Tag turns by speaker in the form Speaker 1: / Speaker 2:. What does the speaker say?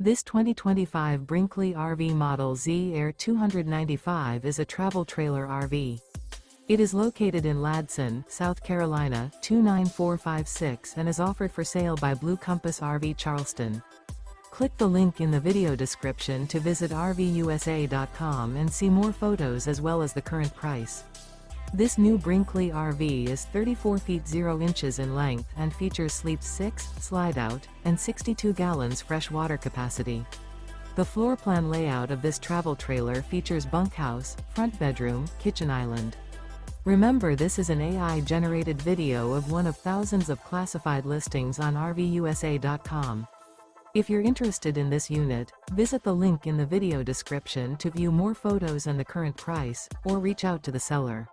Speaker 1: This 2025 Brinkley RV Model Z Air 295 is a travel trailer RV. It is located in Ladson, South Carolina, 29456 and is offered for sale by Blue Compass RV Charleston. Click the link in the video description to visit RVUSA.com and see more photos as well as the current price. This new Brinkley RV is 34 feet 0 inches in length and features sleep 6, slide-out, and 62 gallons fresh water capacity. The floor plan layout of this travel trailer features bunkhouse, front bedroom, kitchen island. Remember, this is an AI-generated video of one of thousands of classified listings on RVUSA.com. If you're interested in this unit, visit the link in the video description to view more photos and the current price, or reach out to the seller.